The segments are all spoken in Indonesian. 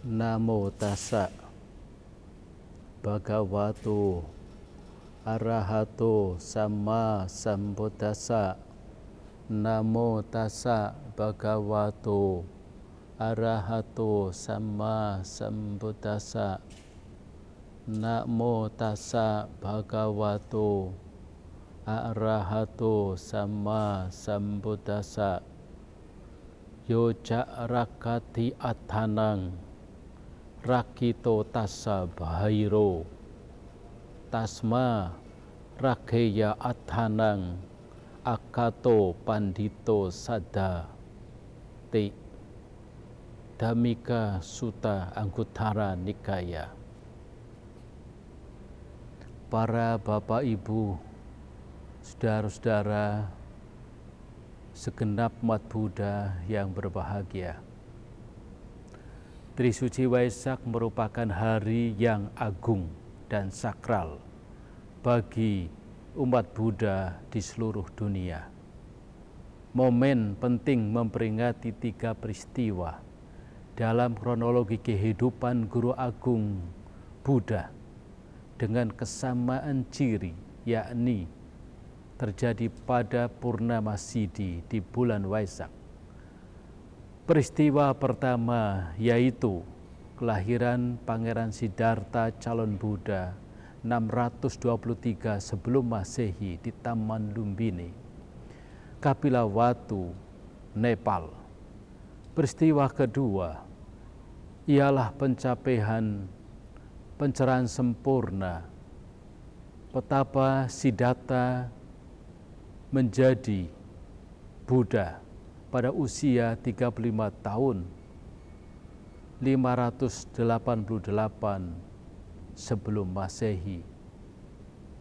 Namo tassa bhagavato arahato sama sambuddhassa. Namo tassa bhagavato arahato sama sambuddhassa. Namo tassa bhagavato arahato sama sambuddhassa. Yoja rakati athanang rakito tassa bhairo tasma rakeya athanang akato pandito sada te. Dhammika Sutta Anguttara Nikaya. Para bapak ibu, saudara-saudara, segenap umat Buddha yang berbahagia, Trisuci Waisak merupakan hari yang agung dan sakral bagi umat Buddha di seluruh dunia. Momen penting memperingati 3 peristiwa dalam kronologi kehidupan Guru Agung Buddha dengan kesamaan ciri, yakni terjadi pada Purnama Sidhi di bulan Waisak. Peristiwa pertama yaitu kelahiran Pangeran Siddhartha calon Buddha 623 sebelum Masehi di Taman Lumbini, Kapilavatthu, Nepal. Peristiwa kedua ialah pencerahan sempurna betapa Siddhartha menjadi Buddha pada usia 35 tahun 588 sebelum Masehi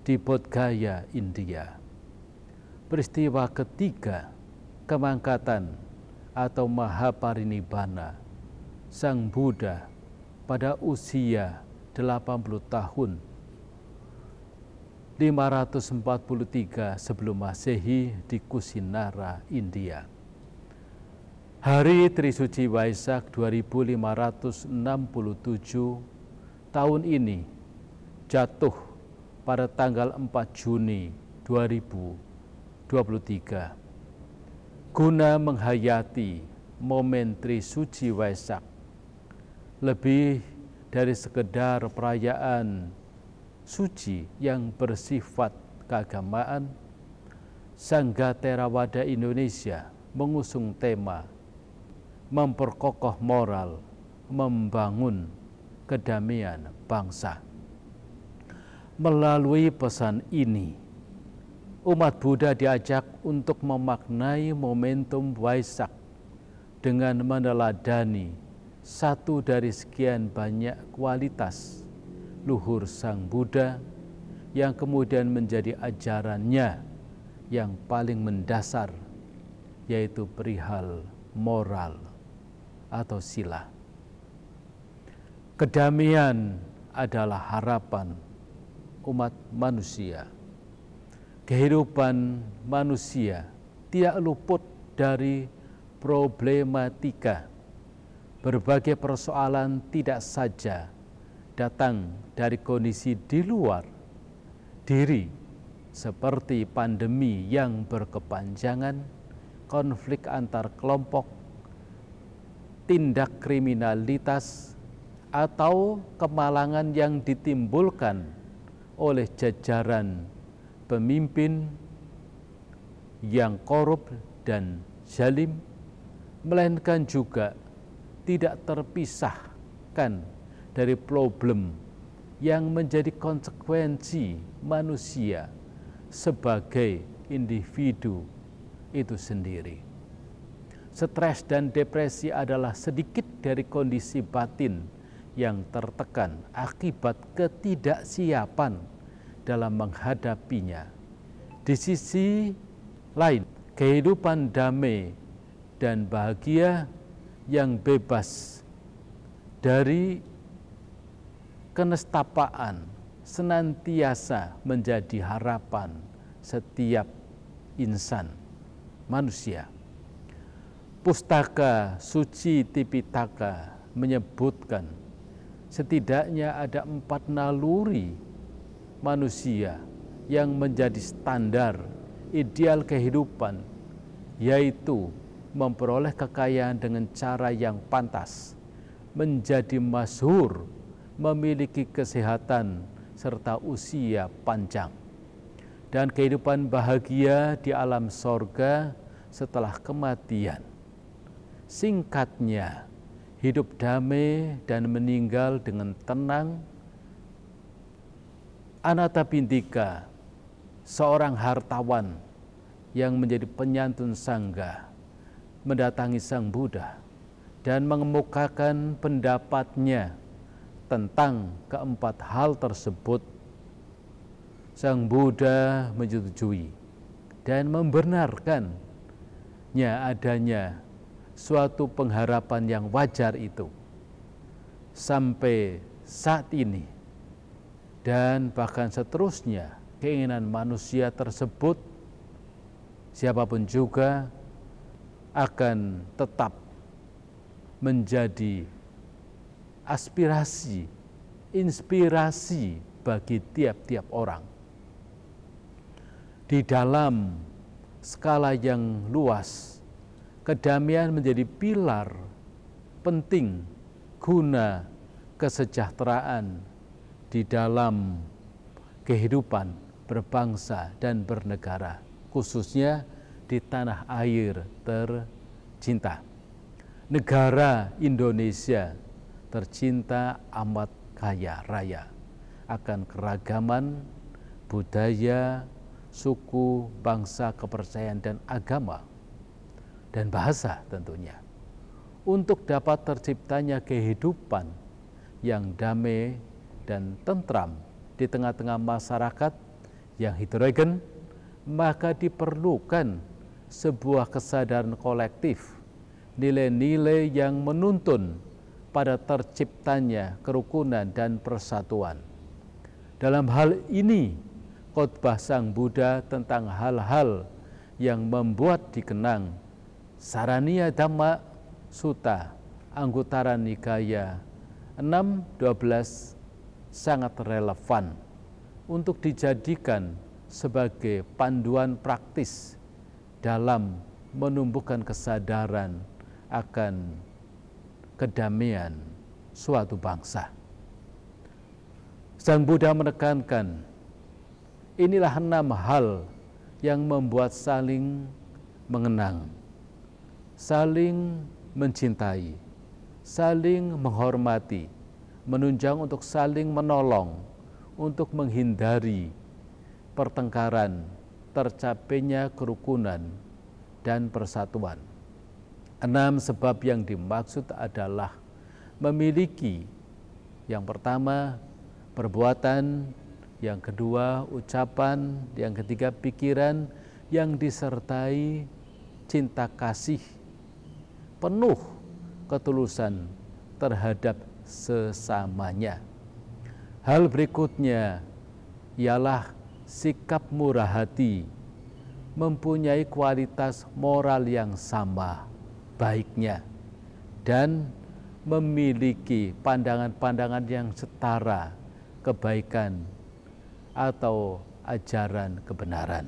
di Bodh Gaya, India. Peristiwa ketiga, kemangkatan atau Mahaparinibbana Sang Buddha pada usia 80 tahun 543 sebelum Masehi di Kusinara, India. Hari Trisuci Waisak 2567 tahun ini jatuh pada tanggal 4 Juni 2023. Guna menghayati momen Trisuci Waisak lebih dari sekedar perayaan suci yang bersifat keagamaan, Sangha Theravada Indonesia mengusung tema memperkokoh moral, membangun kedamaian bangsa. Melalui pesan ini, umat Buddha diajak untuk memaknai momentum Waisak dengan meneladani satu dari sekian banyak kualitas luhur Sang Buddha yang kemudian menjadi ajarannya yang paling mendasar, yaitu perihal moral atau sila. Kedamaian adalah harapan umat manusia. Kehidupan manusia tidak luput dari problematika. Berbagai persoalan tidak saja datang dari kondisi di luar diri, seperti pandemi yang berkepanjangan, konflik antar kelompok, tindak kriminalitas, atau kemalangan yang ditimbulkan oleh jajaran pemimpin yang korup dan zalim, melainkan juga tidak terpisahkan dari problem yang menjadi konsekuensi manusia sebagai individu itu sendiri. Stres dan depresi adalah sedikit dari kondisi batin yang tertekan akibat ketidaksiapan dalam menghadapinya. Di sisi lain, kehidupan damai dan bahagia yang bebas dari kenestapaan senantiasa menjadi harapan setiap insan manusia. Pustaka Suci Tipitaka menyebutkan setidaknya ada 4 naluri manusia yang menjadi standar ideal kehidupan, yaitu memperoleh kekayaan dengan cara yang pantas, menjadi masyhur, memiliki kesehatan, serta usia panjang, dan kehidupan bahagia di alam sorga setelah kematian. Singkatnya, hidup damai dan meninggal dengan tenang. Anathapindika, seorang hartawan yang menjadi penyantun sangga, mendatangi Sang Buddha dan mengemukakan pendapatnya tentang keempat hal tersebut. Sang Buddha menyetujui dan membenarkannya adanya suatu pengharapan yang wajar itu. Sampai saat ini dan bahkan seterusnya, keinginan manusia tersebut, siapapun juga, akan tetap menjadi aspirasi, inspirasi bagi tiap-tiap orang. Di dalam skala yang luas, kedamaian menjadi pilar penting guna kesejahteraan di dalam kehidupan berbangsa dan bernegara, khususnya di tanah air tercinta. Negara Indonesia tercinta amat kaya raya akan keragaman budaya, suku, bangsa, kepercayaan, dan agama, dan bahasa tentunya. Untuk dapat terciptanya kehidupan yang damai dan tentram di tengah-tengah masyarakat yang heterogen, maka diperlukan sebuah kesadaran kolektif, nilai-nilai yang menuntun pada terciptanya kerukunan dan persatuan. Dalam hal ini, khotbah Sang Buddha tentang hal-hal yang membuat dikenang Saraniya Dhamma Sutta Anguttara Nikaya 6.12 sangat relevan untuk dijadikan sebagai panduan praktis dalam menumbuhkan kesadaran akan kedamaian suatu bangsa. Sang Buddha menekankan, inilah 6 hal yang membuat saling mengenang, saling mencintai, saling menghormati, menunjang untuk saling menolong, untuk menghindari pertengkaran, tercapainya kerukunan dan persatuan. 6 sebab yang dimaksud adalah memiliki, yang pertama, perbuatan, yang kedua, ucapan, yang ketiga, pikiran yang disertai cinta kasih, penuh ketulusan terhadap sesamanya. Hal berikutnya ialah sikap murah hati, mempunyai kualitas moral yang sama baiknya, dan memiliki pandangan-pandangan yang setara kebaikan atau ajaran kebenaran.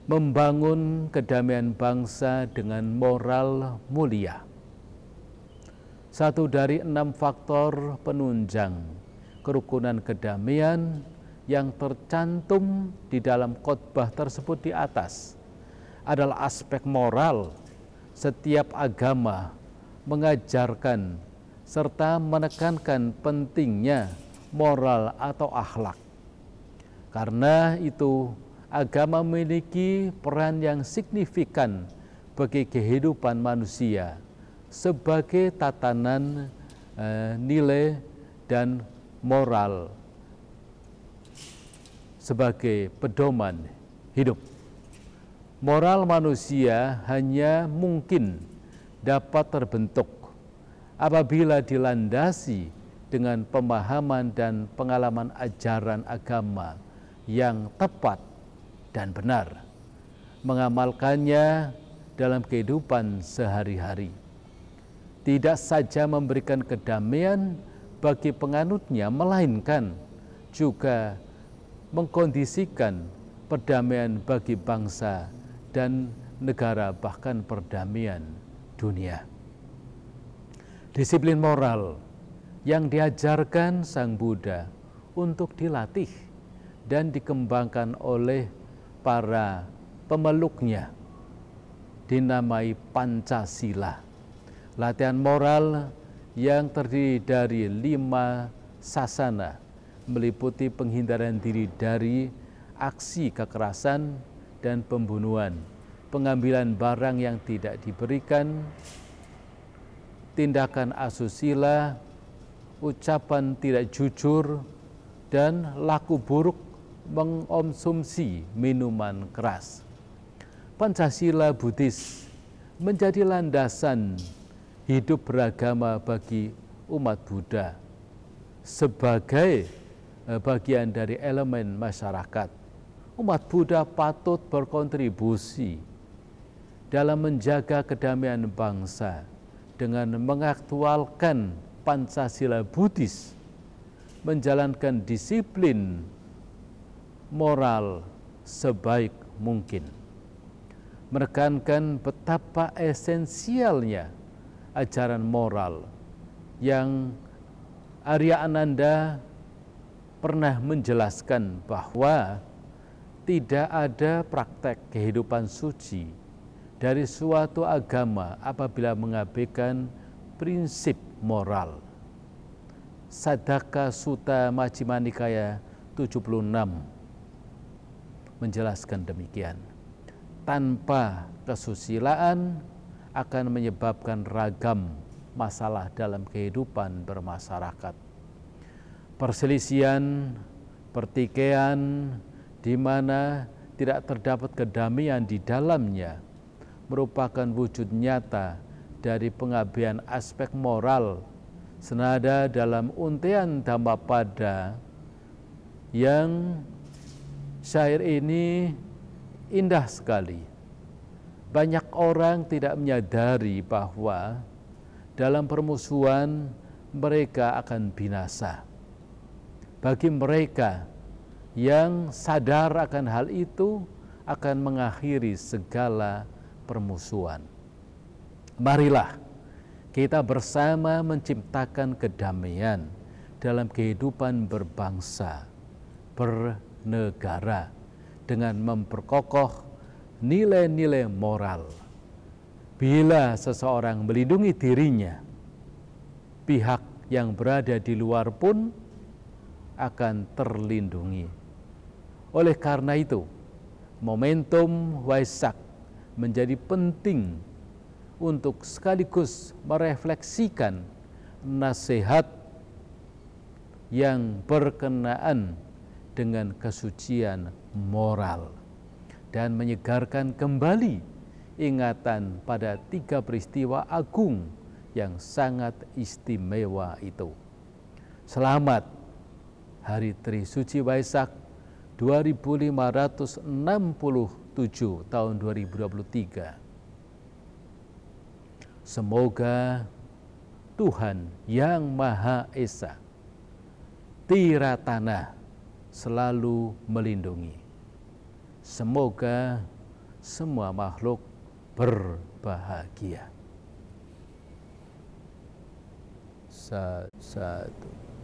Membangun kedamaian bangsa dengan moral mulia. Satu dari 6 faktor penunjang kerukunan kedamaian yang tercantum di dalam khotbah tersebut di atas adalah aspek moral. Setiap agama mengajarkan serta menekankan pentingnya moral atau akhlak. Karena itu, agama memiliki peran yang signifikan bagi kehidupan manusia sebagai tatanan nilai dan moral sebagai pedoman hidup. Moral manusia hanya mungkin dapat terbentuk apabila dilandasi dengan pemahaman dan pengalaman ajaran agama yang tepat dan benar, mengamalkannya dalam kehidupan sehari-hari. tidak saja memberikan kedamaian bagi penganutnya, melainkan juga mengkondisikan perdamaian bagi bangsa dan negara, bahkan perdamaian dunia. Disiplin moral yang diajarkan Sang Buddha untuk dilatih dan dikembangkan oleh para pemeluknya dinamai Pancasila. Latihan moral yang terdiri dari 5 sasana, meliputi penghindaran diri dari aksi kekerasan dan pembunuhan, pengambilan barang yang tidak diberikan, tindakan asusila, ucapan tidak jujur, dan laku buruk mengonsumsi minuman keras. Pancasila Buddhis menjadi landasan hidup beragama bagi umat Buddha sebagai bagian dari elemen masyarakat. Umat Buddha patut berkontribusi dalam menjaga kedamaian bangsa dengan mengaktualkan Pancasila Buddhis, menjalankan disiplin moral sebaik mungkin, menekankan betapa esensialnya ajaran moral yang Arya Ananda pernah menjelaskan bahwa tidak ada praktek kehidupan suci dari suatu agama apabila mengabaikan prinsip moral. Saddaka Sutta Majjhima Nikaya 76 menjelaskan demikian. Tanpa kesusilaan akan menyebabkan ragam masalah dalam kehidupan bermasyarakat. Perselisihan, pertikaian, di mana tidak terdapat kedamaian di dalamnya, merupakan wujud nyata dari pengabaian aspek moral, senada dalam untian Dhammapada yang syair ini indah sekali. Banyak orang tidak menyadari bahwa dalam permusuhan mereka akan binasa. Bagi mereka yang sadar akan hal itu, akan mengakhiri segala permusuhan. Marilah kita bersama menciptakan kedamaian dalam kehidupan berbangsa, bernegara, dengan memperkokoh nilai-nilai moral. Bila seseorang melindungi dirinya, pihak yang berada di luar pun akan terlindungi. Oleh karena itu, momentum Waisak menjadi penting untuk sekaligus merefleksikan nasihat yang berkenaan dengan kesucian moral dan menyegarkan kembali ingatan pada 3 peristiwa agung yang sangat istimewa itu. Selamat Hari Trisuci Waisak 2567 tahun 2023. Semoga Tuhan Yang Maha Esa, Tiratana, selalu melindungi. Semoga semua makhluk berbahagia. Satu.